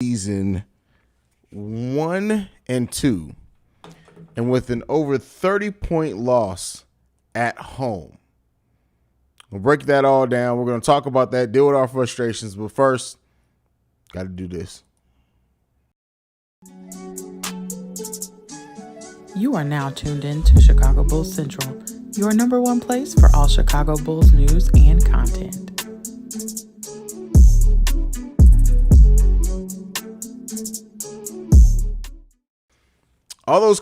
season 1-2, and with an over 30-point loss at home. We'll break that all down. We're going to talk about that, deal with our frustrations, but first, got to do this. You are now tuned in to Chicago Bulls Central, your number one place for all Chicago Bulls news and content. All those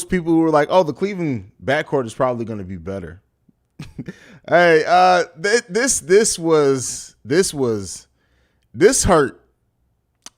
people who were like, "Oh, the Cleveland backcourt is probably going to be better." Hey, this hurt.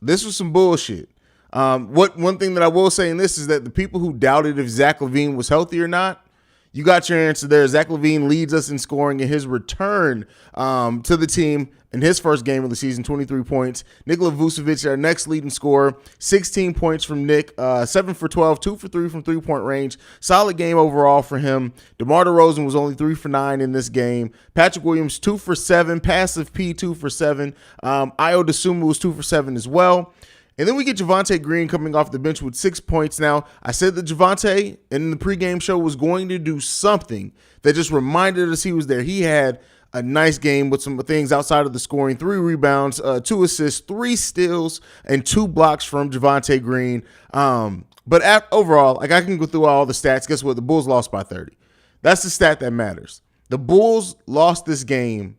This was some bullshit. One thing that I will say in this is that the people who doubted if Zach LaVine was healthy or not, you got your answer there. Zach LaVine leads us in scoring in his return to the team in his first game of the season, 23 points. Nikola Vucevic, our next leading scorer, 16 points from Nick, 7 for 12, 2 for 3 from three-point range. Solid game overall for him. DeMar DeRozan was only 3 for 9 in this game. Patrick Williams, 2 for 7. Passive P, 2 for 7. Ayo Dosunmu was 2 for 7 as well. And then we get Javonte Green coming off the bench with 6 points. Now, I said that Javonte in the pregame show was going to do something that just reminded us he was there. He had a nice game with some things outside of the scoring: 3 rebounds, 2 assists, 3 steals, and 2 blocks from Javonte Green. But overall, like, I can go through all the stats. Guess what? The Bulls lost by 30. That's the stat that matters. The Bulls lost this game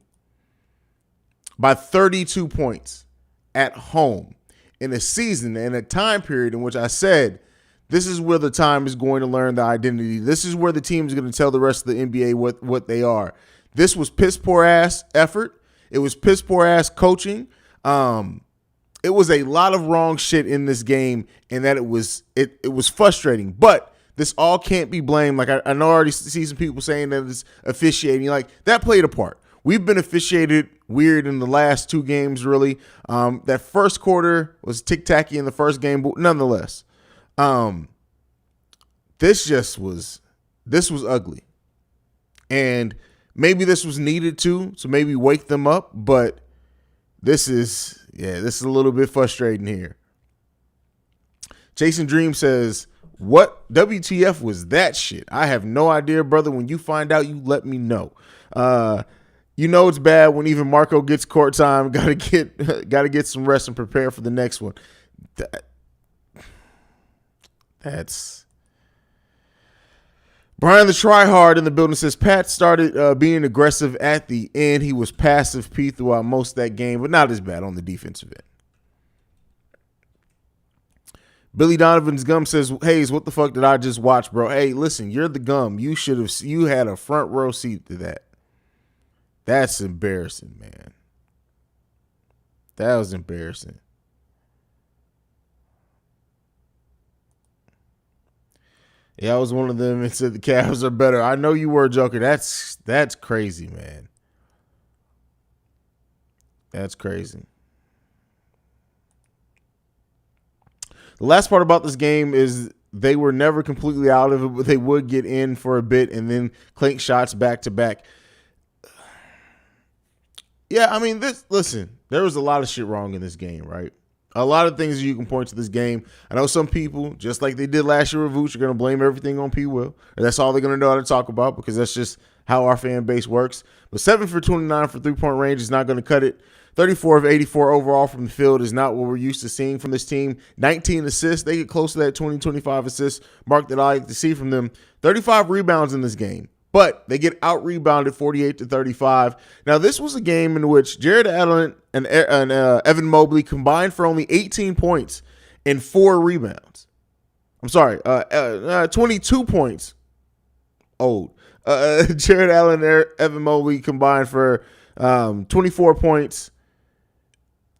by 32 points at home in a season and a time period in which I said this is where the time is going to learn the identity. This is where the team is going to tell the rest of the NBA what they are. This was piss poor ass effort. It was piss poor ass coaching. It was a lot of wrong shit in this game, and that it was frustrating. But this all can't be blamed. Like, I know I already see some people saying that it's officiating. Like, that played a part. We've been officiated weird in the last 2 games, really. That first quarter was tic-tacky in the first game, but nonetheless, this was ugly. And maybe this was needed too, so maybe wake them up, but this is a little bit frustrating here. Jason Dream says, "What WTF was that shit? I have no idea, brother. When you find out, you let me know." You know it's bad when even Marco gets court time. Gotta get some rest and prepare for the next one. That's Brian the Tryhard in the building says Pat started being aggressive at the end. He was passive P throughout most of that game, but not as bad on the defensive end. Billy Donovan's Gum says, "Haize, what the fuck did I just watch, bro?" Hey, listen, you're the Gum. You had a front row seat to that. That's embarrassing, man. That was embarrassing. Yeah, I was one of them and said the Cavs are better. I know you were joking. That's crazy, man. That's crazy. The last part about this game is they were never completely out of it, but they would get in for a bit and then clink shots back to back. Yeah, I mean, listen, there was a lot of shit wrong in this game, right? A lot of things you can point to this game. I know some people, just like they did last year with Vooch, are going to blame everything on P. Will. And that's all they're going to know how to talk about because that's just how our fan base works. But 7 for 29 for three-point range is not going to cut it. 34 of 84 overall from the field is not what we're used to seeing from this team. 19 assists. They get close to that 20-25 assists mark that I like to see from them. 35 rebounds in this game. But they get out-rebounded 48-35. Now, this was a game in which Jared Allen and Evan Mobley combined for only 18 points and 4 rebounds. I'm sorry, 22 points. Jared Allen and Evan Mobley combined for 24 points,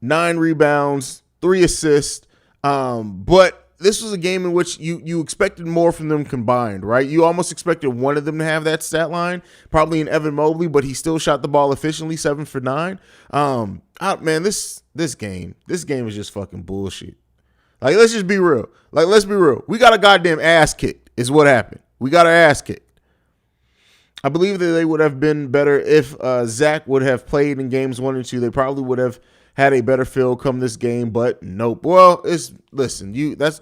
9 rebounds, 3 assists. But this was a game in which you expected more from them combined, right? You almost expected one of them to have that stat line, probably in Evan Mobley, but he still shot the ball efficiently, 7 for 9. Man, this game is just fucking bullshit. Like, let's just be real. Let's be real. We got a goddamn ass kicked is what happened. We got our ass kicked. I believe that they would have been better if Zach would have played in games 1 and 2. They probably would have had a better feel come this game, but nope. Well, that's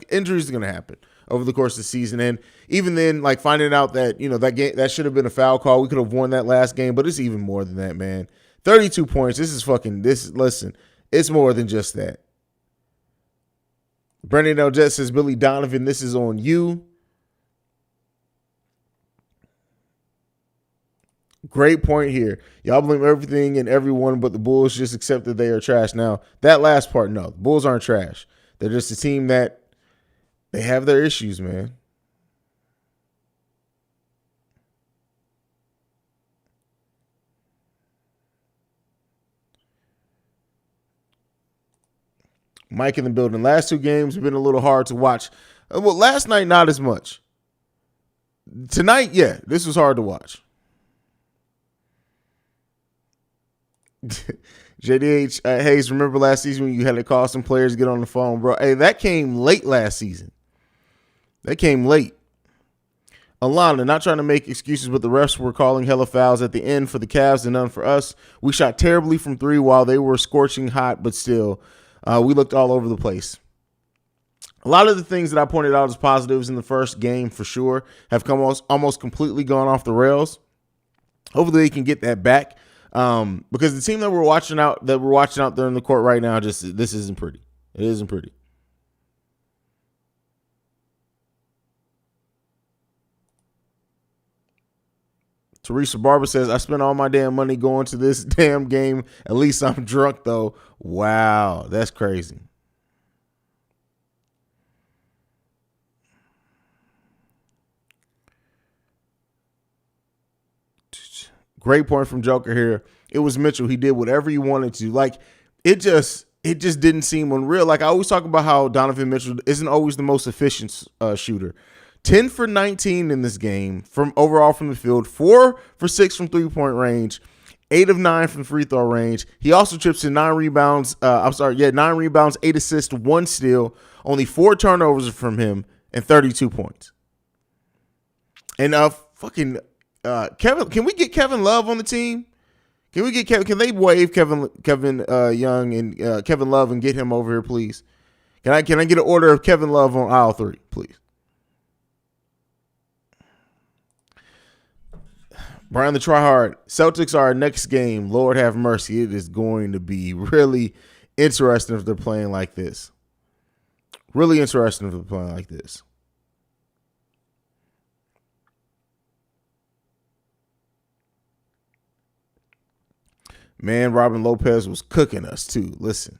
injuries are gonna happen over the course of the season, and even then, like finding out that that game that should have been a foul call, we could have won that last game, but it's even more than that, man. 32 points. Listen, it's more than just that. Brendan L. Jet says, Billy Donovan, this is on you. Great point here. Y'all blame everything and everyone, but the Bulls just accept that they are trash. Now, that last part, no. The Bulls aren't trash. They're just a team that they have their issues, man. Mike in the building. Last two games have been a little hard to watch. Well, last night, not as much. Tonight, yeah, this was hard to watch. JDH, Haize, remember last season when you had to call some players to get on the phone, bro? Hey, that came late last season. That came late. Alana, not trying to make excuses, but the refs were calling hella fouls at the end for the Cavs and none for us. We shot terribly from three while they were scorching hot, but still, we looked all over the place. A lot of the things that I pointed out as positives in the first game for sure have come almost completely gone off the rails. Hopefully they can get that back. Because the team that we're watching out there in the court right now, this isn't pretty. It isn't pretty. Teresa Barber says, I spent all my damn money going to this damn game. At least I'm drunk, though. Wow, that's crazy. Great point from Joker here. It was Mitchell. He did whatever he wanted to. Like, it just didn't seem unreal. Like, I always talk about how Donovan Mitchell isn't always the most efficient shooter. 10 for 19 in this game from the field, 4 for 6 from 3-point range, 8 of 9 from free throw range. He also chips in 9 rebounds, 9 rebounds, 8 assists, 1 steal, only 4 turnovers from him, and 32 points. And Kevin, can we get Kevin Love on the team? Can they waive Kevin Young and Kevin Love and get him over here, please? Can I get an order of Kevin Love on aisle 3, please? Brian the Tryhard, Celtics are our next game. Lord have mercy. It is going to be really interesting if they're playing like this. Really interesting if they're playing like this. Man, Robin Lopez was cooking us too. Listen,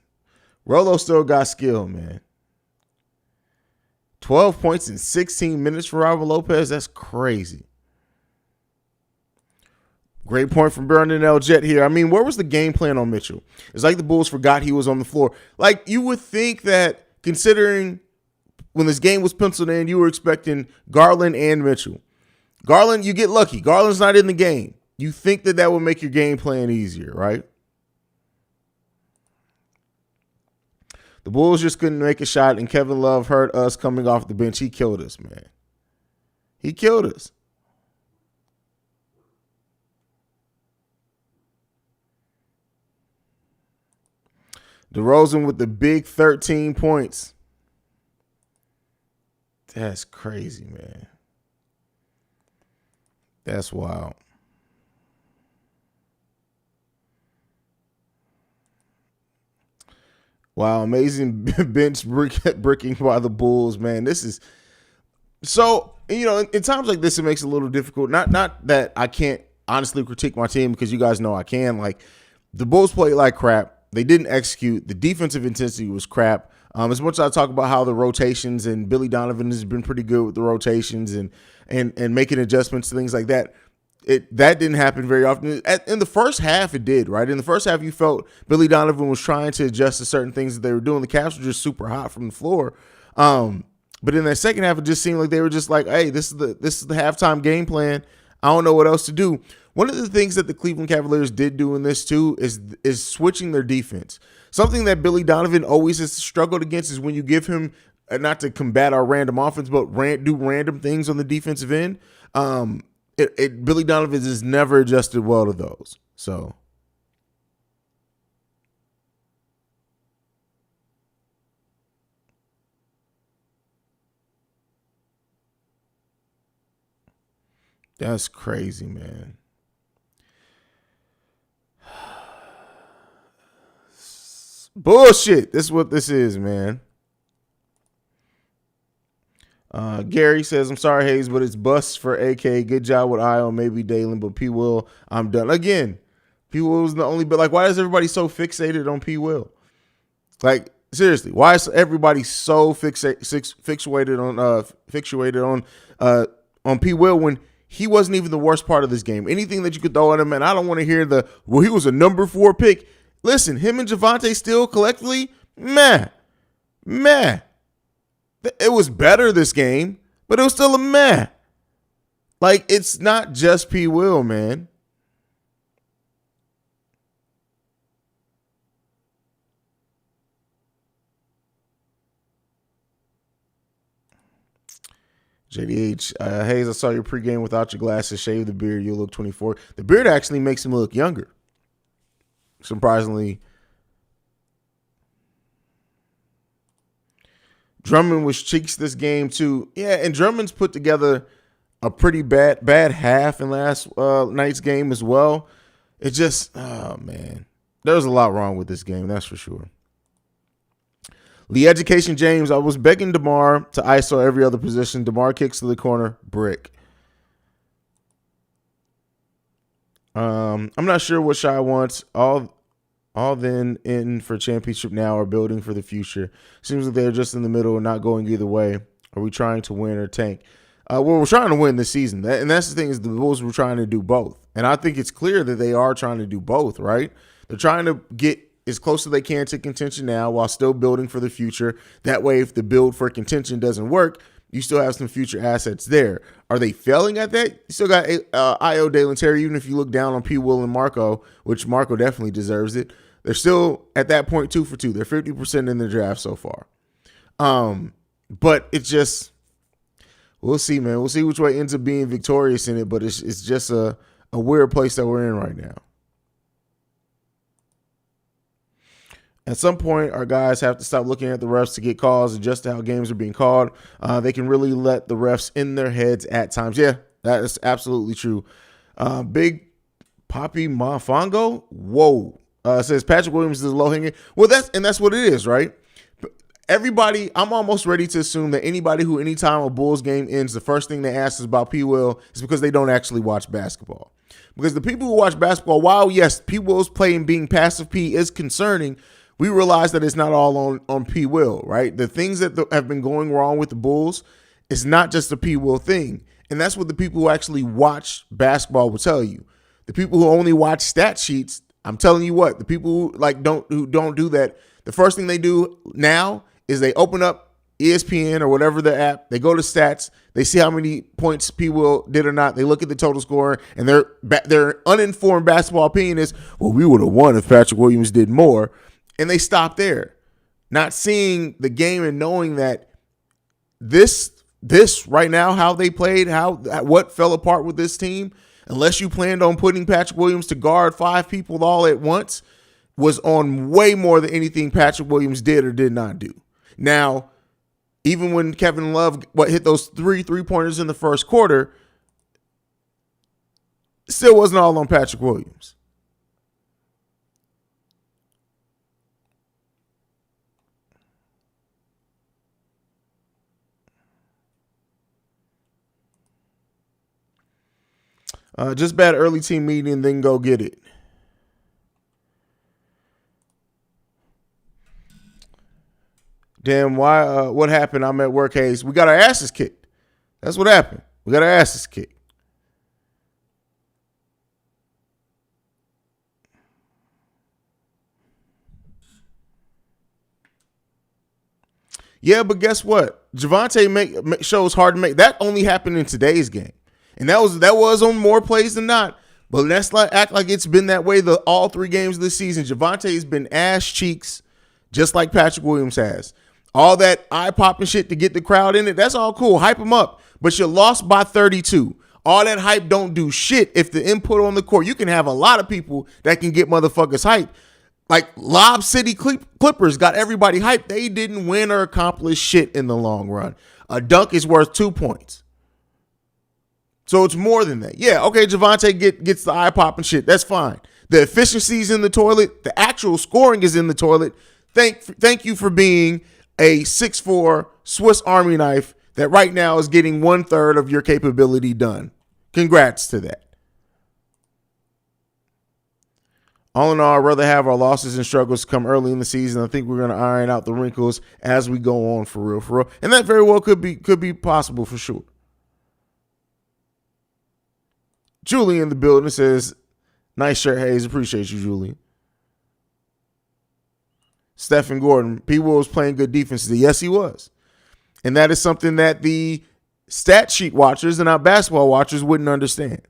Rolo still got skill, man. 12 points in 16 minutes for Robin Lopez. That's crazy. Great point from Brandon L. Jet here. I mean, where was the game plan on Mitchell? It's like the Bulls forgot he was on the floor. Like, you would think that considering when this game was penciled in, you were expecting Garland and Mitchell. Garland, you get lucky. Garland's not in the game. You think that would make your game plan easier, right? The Bulls just couldn't make a shot, and Kevin Love hurt us coming off the bench. He killed us, man. He killed us. DeRozan with the big 13 points. That's crazy, man. That's wild. Wow, amazing bench bricking by the Bulls, man. This is so, in times like this, it makes it a little difficult. Not that I can't honestly critique my team, because you guys know I can. Like, the Bulls played like crap. They didn't execute. The defensive intensity was crap. As much as I talk about how the rotations, and Billy Donovan has been pretty good with the rotations and making adjustments to things like that, that didn't happen very often. In the first half, it did, right? In the first half, you felt Billy Donovan was trying to adjust to certain things that they were doing. The Cavs were just super hot from the floor. But in that second half, it just seemed like they were just like, hey, this is the halftime game plan. I don't know what else to do. One of the things that the Cleveland Cavaliers did do in this too is switching their defense. Something that Billy Donovan always has struggled against is when you give him, not to combat our random offense, but do random things on the defensive end. Billy Donovan has never adjusted well to those. So That's crazy, man. Bullshit. This is what this is, man. Gary says, I'm sorry, Haize, but it's bust for AK. Good job with Io, maybe Dalen, but P. Will, I'm done. Again, P. Will's the only, but like, why is everybody so fixated on P. Will? Like, seriously, why is everybody so fixated on P. Will when he wasn't even the worst part of this game? Anything that you could throw at him, and I don't want to hear he was a number 4 pick. Listen, him and Javonte still collectively, meh. It was better this game, but it was still a meh. Like, it's not just P. Will, man. JDH, Haize, I saw your pregame without your glasses. Shave the beard, you'll look 24. The beard actually makes him look younger. Surprisingly. Drummond was cheeks this game too. Yeah, and Drummond's put together a pretty bad half in last night's game as well. It just, oh man, there's a lot wrong with this game, that's for sure. Lee Education James, I was begging DeMar to ISO every other position. DeMar kicks to the corner, brick. I'm not sure what Shy wants. All then in for championship now or building for the future. Seems like they're just in the middle and not going either way. Are we trying to win or tank? Well, we're trying to win this season. And that's the thing is the Bulls were trying to do both. And I think it's clear that they are trying to do both, right? They're trying to get as close as they can to contention now while still building for the future. That way, if the build for contention doesn't work, you still have some future assets there. Are they failing at that? You still got Io, Dalen Terry, even if you look down on P. Will and Marco, which Marco definitely deserves it. They're still at that point 2 for 2. They're 50% in the draft so far. But it's just, we'll see, man. We'll see which way ends up being victorious in it, but it's just a weird place that we're in right now. At some point, our guys have to stop looking at the refs to get calls and adjust to how games are being called. They can really let the refs in their heads at times. Yeah, that is absolutely true. Big Poppy Mafongo, whoa. Says Patrick Williams is low hanging. Well, that's what it is, right? Everybody, I'm almost ready to assume that anybody who anytime a Bulls game ends, the first thing they ask is about P. Will is because they don't actually watch basketball. Because the people who watch basketball, while yes, P. Will's play and being passive P is concerning, we realize that it's not all on P. Will, right? The things that have been going wrong with the Bulls is not just a P. Will thing. And that's what the people who actually watch basketball will tell you. The people who only watch stat sheets, I'm telling you what, the people who don't do that, the first thing they do now is they open up ESPN or whatever the app, they go to stats, they see how many points P. Will did or not, they look at the total score, and their uninformed basketball opinion is, well, we would have won if Patrick Williams did more, and they stop there, not seeing the game and knowing that this right now, how they played, what fell apart with this team, unless you planned on putting Patrick Williams to guard 5 people all at once, was on way more than anything Patrick Williams did or did not do. Now, even when Kevin Love hit those 3 3-pointers in the first quarter, it still wasn't all on Patrick Williams. Just bad early team meeting, then go get it. Damn, why? What happened? I'm at work, Haize. We got our asses kicked. That's what happened. We got our asses kicked. Yeah, but guess what? Javonte shows hard to make. That only happened in today's game. And that was on more plays than not. But let's act like it's been that way all 3 games of the season. Javonte has been ass cheeks just like Patrick Williams has. All that eye-popping shit to get the crowd in it, that's all cool. Hype them up. But you lost by 32. All that hype don't do shit if the input on the court. You can have a lot of people that can get motherfuckers hype. Like Lob City Clippers got everybody hyped. They didn't win or accomplish shit in the long run. A dunk is worth 2 points. So it's more than that. Yeah, okay, Javonte gets the eye popping shit. That's fine. The efficiency's in the toilet. The actual scoring is in the toilet. Thank you for being a 6'4" Swiss Army knife that right now is getting 1/3 of your capability done. Congrats to that. All in all, I'd rather have our losses and struggles come early in the season. I think we're going to iron out the wrinkles as we go on for real. And that very well could be possible for sure. Julie in the building says, nice shirt, Haize. Appreciate you, Julie. Stephen Gordon, P. Will was playing good defense. Yes, he was. And that is something that the stat sheet watchers and our basketball watchers wouldn't understand.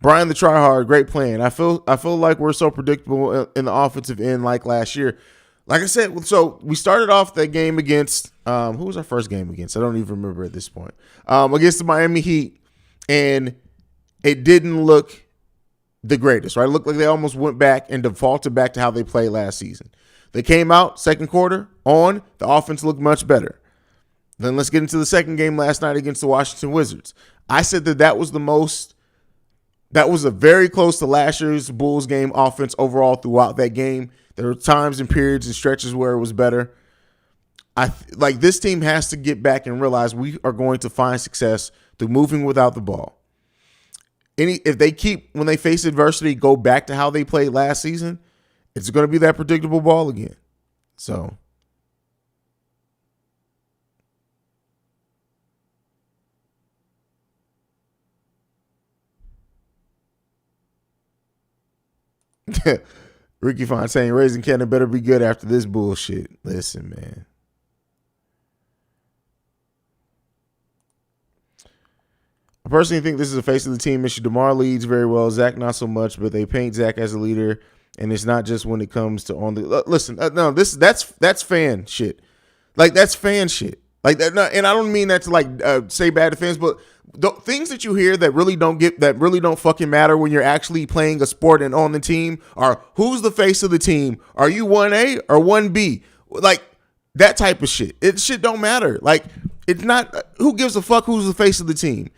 Brian the Tryhard, great plan. I feel like we're so predictable in the offensive end like last year. Like I said, so we started off that game against, who was our first game against? I don't even remember at this point. Against the Miami Heat. And it didn't look the greatest, right? It looked like they almost went back and defaulted back to how they played last season. They came out second quarter on, the offense looked much better. Then let's get into the second game last night against the Washington Wizards. I said that was a very close to last year's Bulls game offense overall throughout that game. There were times and periods and stretches where it was better. Like this team has to get back and realize we are going to find success through moving without the ball. If they keep, when they face adversity, go back to how they played last season, it's going to be that predictable ball again. So Ricky Fine saying Raising Cannon better be good after this bullshit. Listen, man. I personally think this is a face of the team issue. DeMar leads very well. Zach not so much, but they paint Zach as a leader, and it's not just when it comes to on the listen. No, that's fan shit. Like that's fan shit. Like that, and I don't mean that to like say bad to fans, but the things that you hear that really don't fucking matter when you're actually playing a sport and on the team are who's the face of the team? Are you 1A or 1B? Like that type of shit. It shit don't matter. Like it's not who gives a fuck who's the face of the team.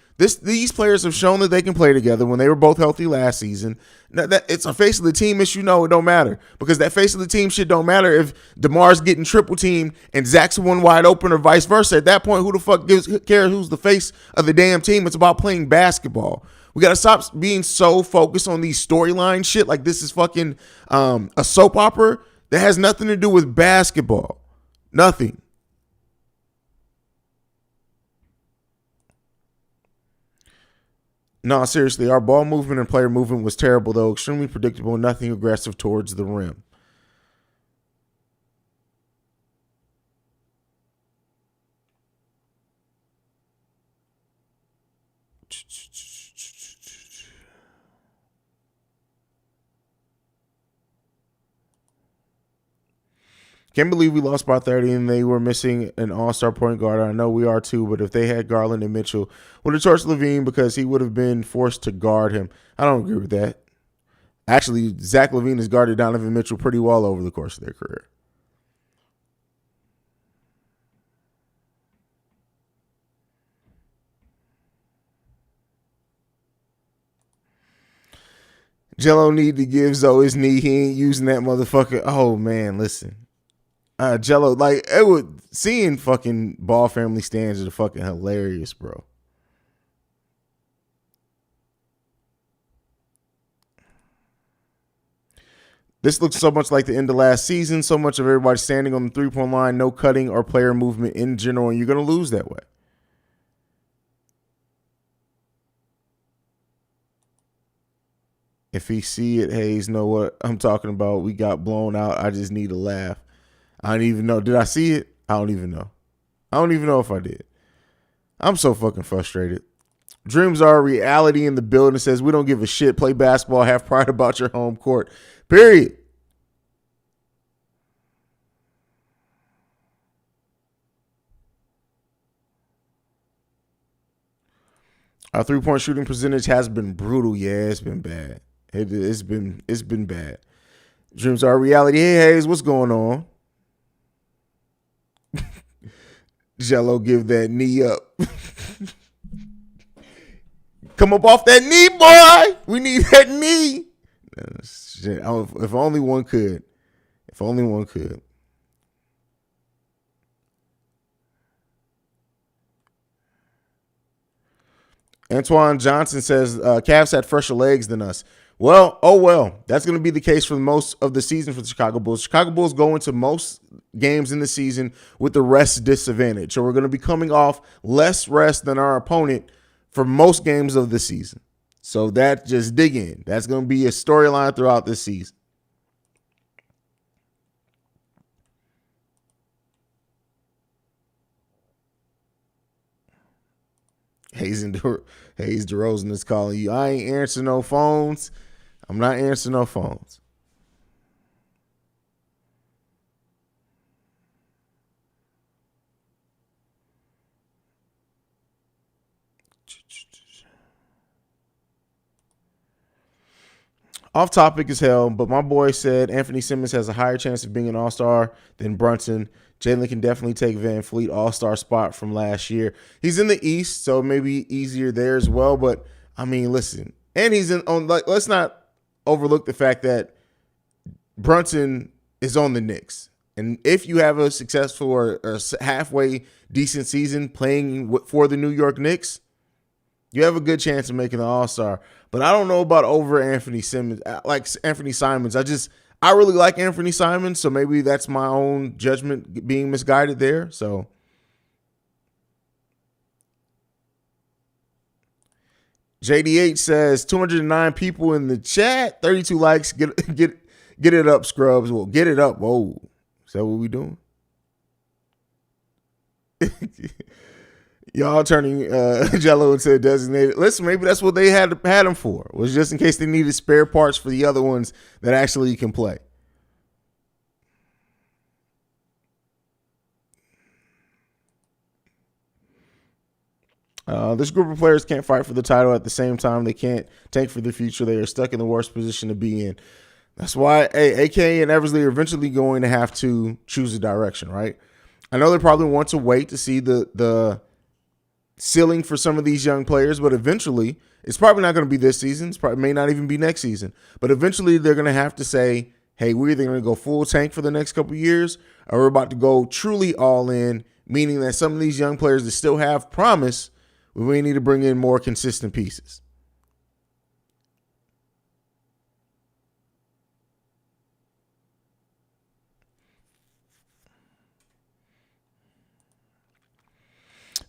These players have shown that they can play together when they were both healthy last season. That it's a face of the team issue. No, it don't matter because that face of the team shit don't matter if DeMar's getting triple teamed and Zach's the one wide open or vice versa. At that point, who the fuck cares who's the face of the damn team? It's about playing basketball. We got to stop being so focused on these storyline shit like this is fucking a soap opera that has nothing to do with basketball. Nothing. No, seriously, our ball movement and player movement was terrible, though. Extremely predictable, nothing aggressive towards the rim. Can't believe we lost by 30 and they were missing an all-star point guard. I know we are too, but if they had Garland and Mitchell, would have torched LaVine because he would have been forced to guard him. I don't agree with that. Actually, Zach LaVine has guarded Donovan Mitchell pretty well over the course of their career. Jello need to give Zoe his knee. He ain't using that motherfucker. Oh, man, listen. Jello, like, seeing fucking Ball family stands is fucking hilarious, bro. This looks so much like the end of last season. So much of everybody standing on the three-point line, no cutting or player movement in general, and you're going to lose that way. If he see it, Haize know what I'm talking about. We got blown out. I just need a laugh. I don't even know. Did I see it? I don't even know. I don't even know if I did. I'm so fucking frustrated. Dreams are a reality in the building. It says we don't give a shit. Play basketball. Have pride about your home court. Period. Our three-point shooting percentage has been brutal. Yeah, it's been bad. It's been bad. Dreams are a reality. Hey, Haize, what's going on? Jello give that knee up. Come up off that knee, boy. We need that knee. Shit. If only one could. If only one could. Antoine Johnson says Cavs had fresher legs than us. Well, that's going to be the case for most of the season for the Chicago Bulls. Chicago Bulls go into most games in the season with the rest disadvantage. So we're going to be coming off less rest than our opponent for most games of the season. So that just dig in. That's going to be a storyline throughout this season. Haize DeRozan is calling you. I ain't answering no phones. I'm not answering no phones. Off topic as hell, but my boy said Anthony Simmons has a higher chance of being an all-star than Brunson. Jalen can definitely take Van Fleet all-star spot from last year. He's in the East, so maybe easier there as well. But I mean, listen, and he's let's not overlook the fact that Brunson is on the Knicks. And if you have a successful or halfway decent season playing for the New York Knicks, you have a good chance of making the All-Star. But I don't know about over Anthony Simmons, like Anthony Simons. I really like Anthony Simons, so maybe that's my own judgment being misguided there. So JD8 says 209 people in the chat, 32 likes. Get it up, Scrubs. Well, get it up. Whoa. Is that what we doing? Y'all turning Jello into a designated. Listen, maybe that's what they had him for. Was just in case they needed spare parts for the other ones that actually can play. This group of players can't fight for the title at the same time. They can't tank for the future. They are stuck in the worst position to be in. That's why AK and Eversley are eventually going to have to choose a direction, right? I know they probably want to wait to see the ceiling for some of these young players, but eventually, it's probably not going to be this season. It may not even be next season. But eventually, they're going to have to say, hey, we're either going to go full tank for the next couple of years, or we're about to go truly all in, meaning that some of these young players that still have promise, we may need to bring in more consistent pieces.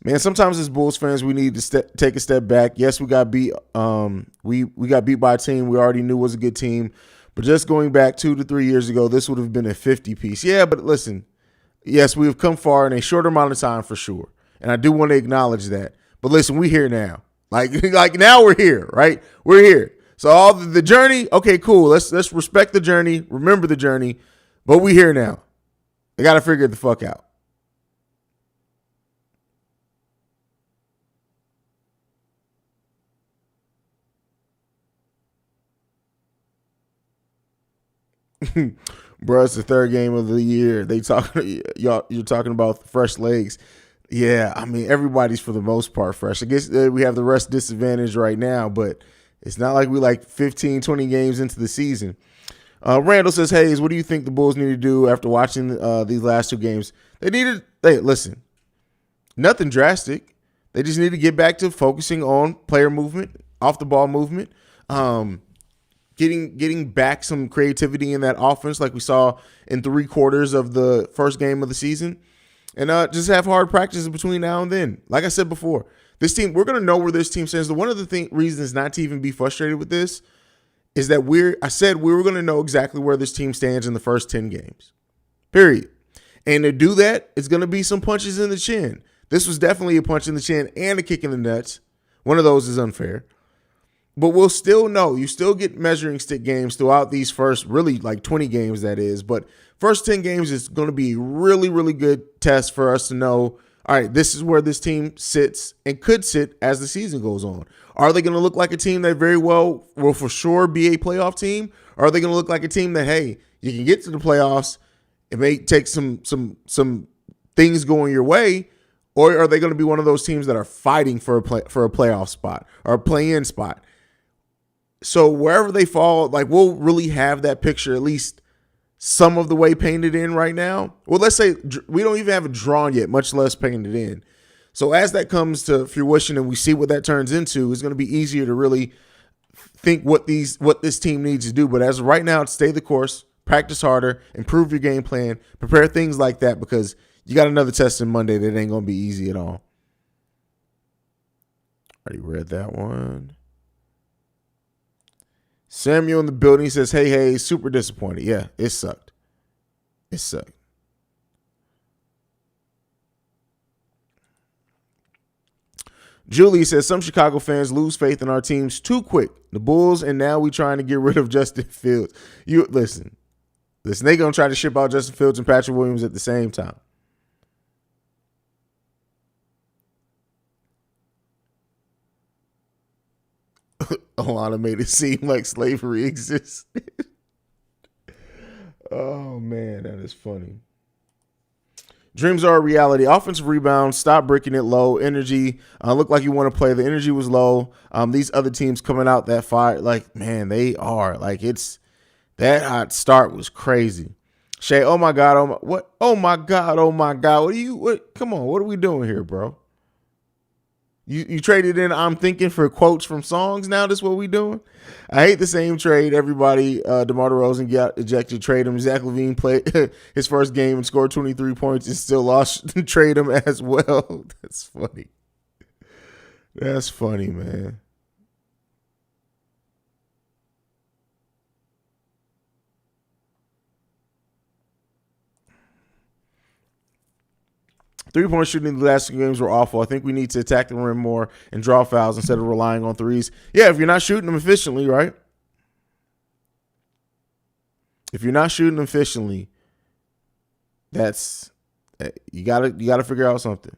Man, sometimes as Bulls fans, we need to take a step back. Yes, we got beat. We got beat by a team we already knew was a good team. But just going back 2 to 3 years ago, this would have been a 50-piece. Yeah, but listen, yes, we have come far in a shorter amount of time for sure. And I do want to acknowledge that. But listen, we're here now. Like now we're here, right? We're here. So all the journey, okay, cool. Let's respect the journey, remember the journey. But we here now. They got to figure it the fuck out. Bro, it's the third game of the year. You're talking about fresh legs. Yeah, I mean, everybody's for the most part fresh. I guess we have the rest disadvantage right now, but it's not like we like 15, 20 games into the season. Randall says, Haize, what do you think the Bulls need to do after watching these last 2 games? Listen, nothing drastic. They just need to get back to focusing on player movement, off the ball movement, getting back some creativity in that offense like we saw in 3 quarters of the first game of the season. And just have hard practices between now and then. Like I said before, this team, we're going to know where this team stands. One of the reasons not to even be frustrated with this is that I said we were going to know exactly where this team stands in the first 10 games, period. And to do that, it's going to be some punches in the chin. This was definitely a punch in the chin and a kick in the nuts. One of those is unfair. But we'll still know. You still get measuring stick games throughout these first, really like 20 games, that is. But first 10 games is going to be a really, really good test for us to know, all right, this is where this team sits and could sit as the season goes on. Are they going to look like a team that very well will for sure be a playoff team? Or are they going to look like a team that, hey, you can get to the playoffs, it may take some things going your way, Or are they going to be one of those teams that are fighting for a playoff spot or a play-in spot? So wherever they fall, like, we'll really have that picture at least some of the way painted in right now. Well, let's say we don't even have it drawn yet, much less painted in. So as that comes to fruition and we see what that turns into, it's going to be easier to really think what this team needs to do. But as of right now, stay the course, practice harder, improve your game plan, prepare things like that, because you got another test on Monday that ain't going to be easy at all. Already read that one. Samuel in the building says, hey, super disappointed. Yeah, it sucked. It sucked. Julie says, some Chicago fans lose faith in our teams too quick. The Bulls, and now we trying to get rid of Justin Fields. You listen, they going to try to ship out Justin Fields and Patrick Williams at the same time. Alana made it seem like slavery existed. Oh, man, that is funny. Dreams are a reality. Offensive rebound, stop breaking it low. Energy, look like you want to play. The energy was low. These other teams coming out that fire, like, man, they are. Like, it's that hot start was crazy. Shay, oh my God, what? Oh my God. Come on, what are we doing here, bro? You traded in I'm thinking for quotes from songs now? That's what we doing? I hate the same trade. Everybody, DeMar DeRozan got ejected. Trade him. Zach LaVine played his first game and scored 23 points and still lost. Trade him as well. That's funny. That's funny, man. Three-point shooting in the last 2 games were awful. I think we need to attack the rim more and draw fouls instead of relying on threes. Yeah, if you're not shooting them efficiently, right? If you're not shooting them efficiently, that's you gotta figure out something.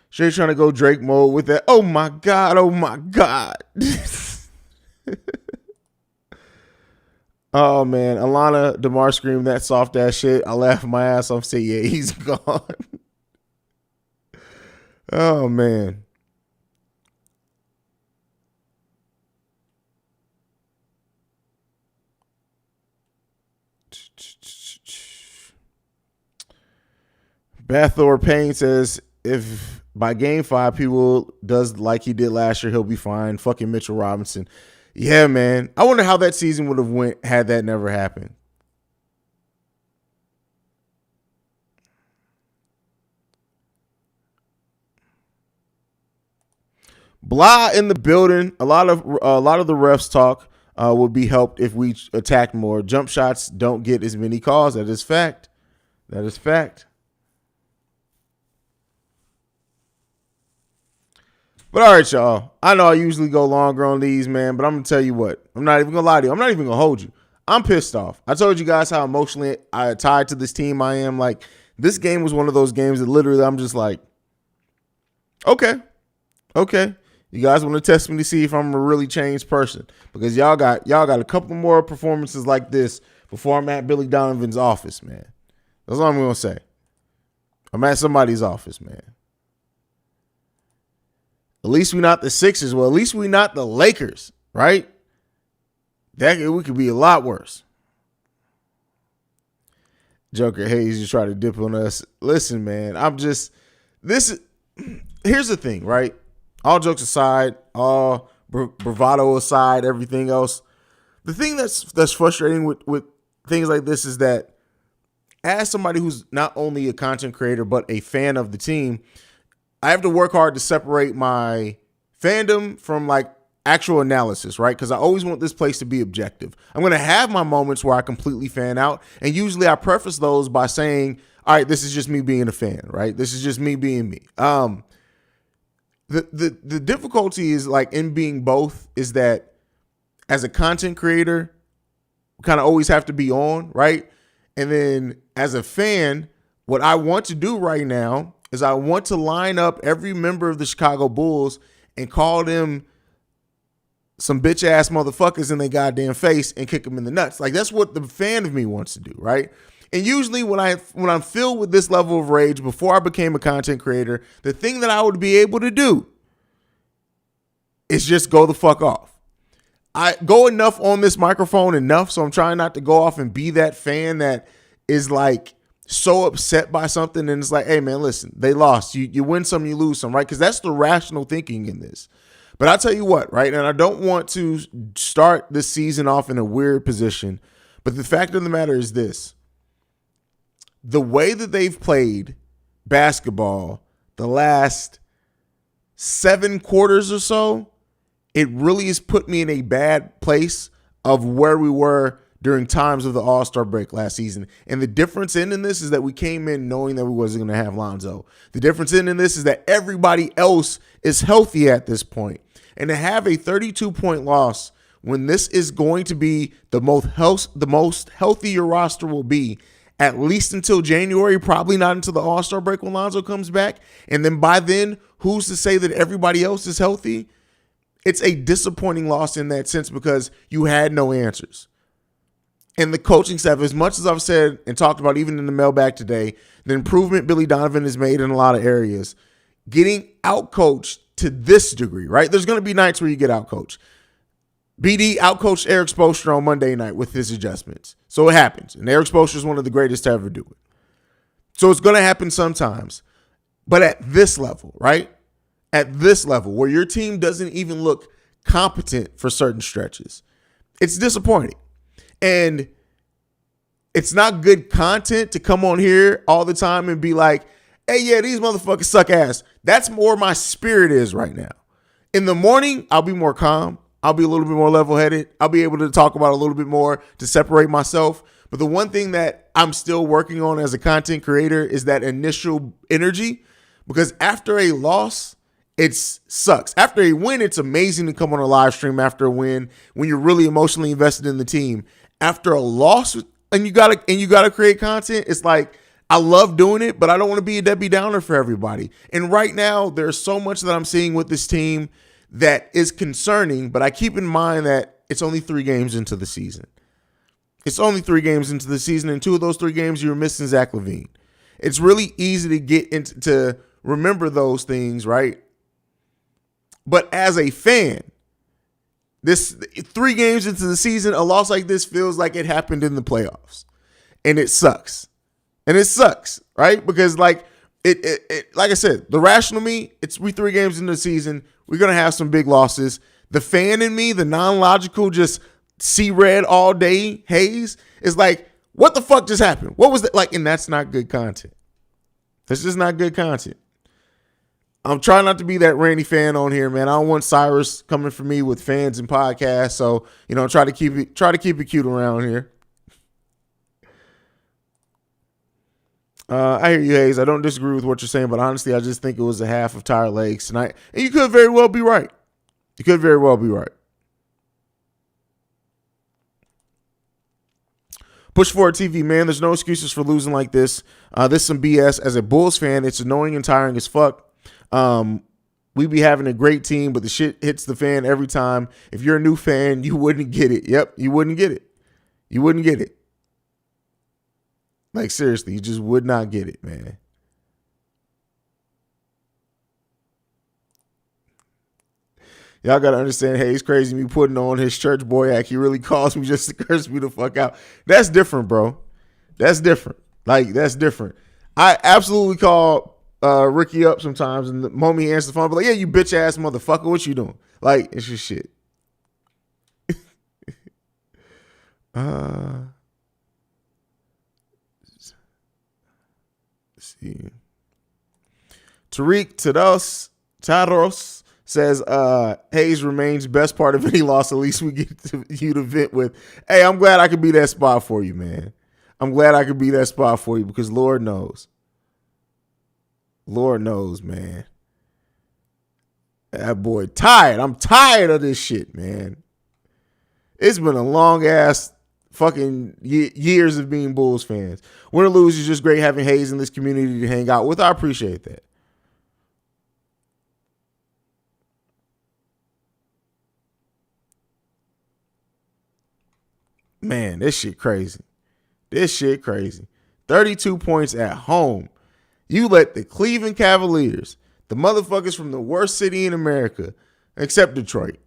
Shay trying to go Drake mode with that. Oh my God. Oh, man. Alana DeMar screamed that soft ass shit. I laughed my ass off. Say, yeah, he's gone. Oh, man. Bathor Payne says, if by game 5 people does like he did last year, he'll be fine. Fucking Mitchell Robinson. Yeah, man. I wonder how that season would have went had that never happened. Blah in the building. A lot of the refs talk would be helped if we attacked more. Jump shots don't get as many calls. That is fact. But all right, y'all. I know I usually go longer on these, man, but I'm going to tell you what. I'm not even going to lie to you. I'm not even going to hold you. I'm pissed off. I told you guys how emotionally I tied to this team I am. Like, this game was one of those games that literally I'm just like, okay. You guys want to test me to see if I'm a really changed person, because y'all got a couple more performances like this before I'm at Billy Donovan's office, man. That's all I'm going to say. I'm at somebody's office, man. At least we're not the Sixers. Well, at least we're not the Lakers, right? We could be a lot worse. Joker Haize just try to dip on us. Listen, man, here's the thing, right? All jokes aside, all bravado aside, everything else. The thing that's frustrating with things like this is that as somebody who's not only a content creator but a fan of the team, I have to work hard to separate my fandom from like actual analysis, right? Because I always want this place to be objective. I'm going to have my moments where I completely fan out. And usually I preface those by saying, all right, this is just me being a fan, right? This is just me being me. The difficulty is like in being both is that as a content creator, we kind of always have to be on, right? And then as a fan, what I want to do right now is I want to line up every member of the Chicago Bulls and call them some bitch ass motherfuckers in their goddamn face and kick them in the nuts. Like, that's what the fan of me wants to do, right? And usually when I'm filled with this level of rage before I became a content creator, the thing that I would be able to do is just go the fuck off. I go enough on this microphone enough, so I'm trying not to go off and be that fan that is like so upset by something and it's like, hey man, listen, they lost. You win some, you lose some, right? Because that's the rational thinking in this. But I'll tell you what, right? And I don't want to start this season off in a weird position, but the fact of the matter is this. The way that they've played basketball the last 7 quarters or so, it really has put me in a bad place of where we were during times of the All-Star break last season. And the difference in this is that we came in knowing that we wasn't going to have Lonzo. The difference in this is that everybody else is healthy at this point. And to have a 32-point loss when this is going to be the most healthy your roster will be, at least until January, probably not until the All-Star break when Lonzo comes back. And then by then, who's to say that everybody else is healthy? It's a disappointing loss in that sense because you had no answers. And the coaching staff, as much as I've said and talked about even in the mailbag today, the improvement Billy Donovan has made in a lot of areas, getting outcoached to this degree, right? There's going to be nights where you get outcoached. BD outcoached Eric Spoelstra on Monday night with his adjustments. So it happens. And Eric Spoelstra is one of the greatest to ever do it. So it's going to happen sometimes. But at this level, right? At this level where your team doesn't even look competent for certain stretches, it's disappointing. And it's not good content to come on here all the time and be like, hey, yeah, these motherfuckers suck ass. That's more my spirit is right now. In the morning, I'll be more calm. I'll be a little bit more level-headed. I'll be able to talk about a little bit more to separate myself. But the one thing that I'm still working on as a content creator is that initial energy, because after a loss, it sucks. After a win, it's amazing to come on a live stream after a win when you're really emotionally invested in the team. After a loss and you gotta create content, it's like, I love doing it, but I don't want to be a Debbie Downer for everybody. And right now, there's so much that I'm seeing with this team that is concerning, but I keep in mind that it's only 3 games into the season. It's only 3 games into the season, and 2 of those 3 games you were missing Zach LaVine. It's really easy to get into to remember those things, right? But as a fan, this 3 games into the season, a loss like this feels like it happened in the playoffs, and it sucks. And it sucks, right? Because like like I said, the rational me, we 3 games into the season. We're going to have some big losses. The fan in me, the non-logical, just see red all day, Haize, is like, what the fuck just happened? What was that? Like, and that's not good content. That's just not good content. I'm trying not to be that Randy fan on here, man. I don't want Cyrus coming for me with fans and podcasts. So, try to keep it cute around here. I hear you, Haize. I don't disagree with what you're saying, but honestly, I just think it was a half of tired legs tonight. And you could very well be right. You could very well be right. Push Forward TV, man, there's no excuses for losing like this. This is some BS. As a Bulls fan, it's annoying and tiring as fuck. We be having a great team, but the shit hits the fan every time. If you're a new fan, you wouldn't get it. Yep, you wouldn't get it. You wouldn't get it. Like, seriously, you just would not get it, man. Y'all got to understand, hey, he's crazy me putting on his church boy act. He really calls me just to curse me the fuck out. That's different, bro. That's different. Like, that's different. I absolutely call Ricky up sometimes, and the moment he answers the phone, I'll be like, yeah, you bitch ass motherfucker, what you doing? Like, it's just shit. See. Tariq Tados says, Haize remains best part of any loss. At least we get you to vent with. Hey, I'm glad I could be that spot for you, man. I'm glad I could be that spot for you because Lord knows. Lord knows, man. That boy tired. I'm tired of this shit, man. It's been a long ass fucking years of being Bulls fans. Win or lose, it's just great having Haize in this community to hang out with. I appreciate that. Man, this shit crazy. This shit crazy. 32 points at home. You let the Cleveland Cavaliers, the motherfuckers from the worst city in America, except Detroit,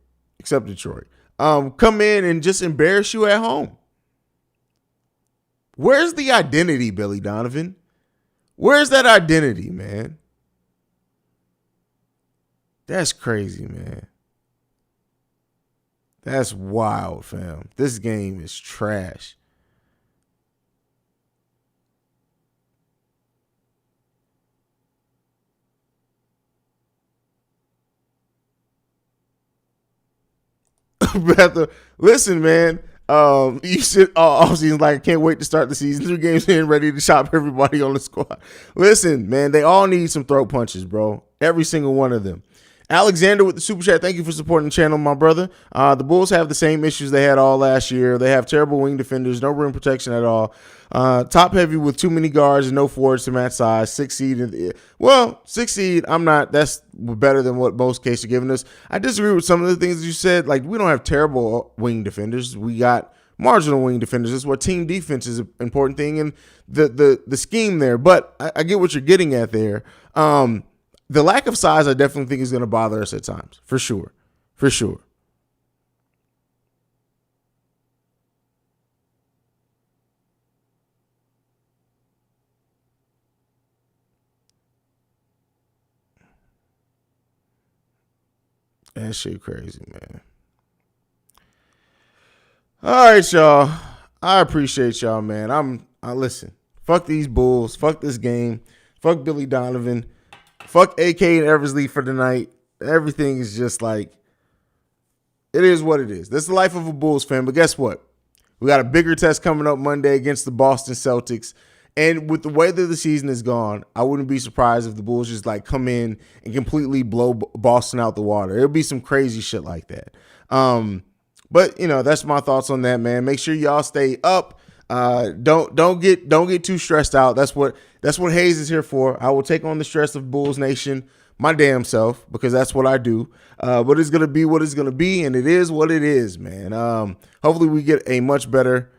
come in and just embarrass you at home. Where's the identity, Billy Donovan? Where's that identity, man? That's crazy, man. That's wild, fam. This game is trash. Listen, man. You said off season like I can't wait to start the season. 3 games in, ready to chop everybody on the squad. Listen, man, they all need some throat punches, bro. Every single one of them. Alexander with the super chat. Thank you for supporting the channel, my brother. The Bulls have the same issues they had all last year. They have terrible wing defenders, no rim protection at all. Top heavy with too many guards and no forwards to match size. 6 seed. Well, 6 seed, I'm not. That's better than what most cases are giving us. I disagree with some of the things you said. Like, we don't have terrible wing defenders. We got marginal wing defenders. That's what team defense is an important thing and the scheme there. But I get what you're getting at there. The lack of size, I definitely think is going to bother us at times. For sure. For sure. That shit crazy, man. All right, y'all. I appreciate y'all, man. I listen. Fuck these Bulls. Fuck this game. Fuck Billy Donovan. Fuck AK and Eversley for tonight. Everything is just like, it is what it is. That's the life of a Bulls fan. But guess what? We got a bigger test coming up Monday against the Boston Celtics. And with the way that the season is gone, I wouldn't be surprised if the Bulls just like come in and completely blow Boston out the water. It'll be some crazy shit like that. But you know, that's my thoughts on that, man. Make sure y'all stay up. Don't get too stressed out. That's what Haize is here for. I will take on the stress of Bulls Nation my damn self because that's what I do. But it's gonna be what it's gonna be, and it is what it is, man. Hopefully we get a much better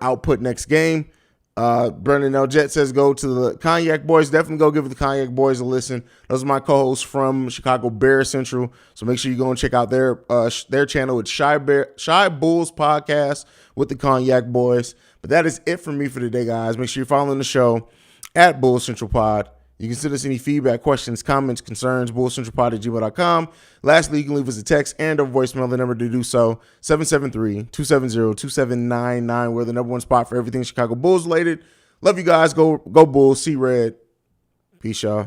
output next game. Brendan L. Jet says go to the Cognac Boys. Definitely go give the Cognac Boys a listen. Those are my co-hosts from Chicago Bear Central. So make sure you go and check out their channel. It's Shy Bulls Podcast with the Cognac Boys. But that is it for me for today, guys. Make sure you're following the show at Bulls Central Pod. You can send us any feedback, questions, comments, concerns, bullscentralpod@gmail.com. Lastly, you can leave us a text and a voicemail. The number to do so, 773-270-2799. We're the number one spot for everything Chicago Bulls related. Love you guys. Go Bulls. See red. Peace, y'all.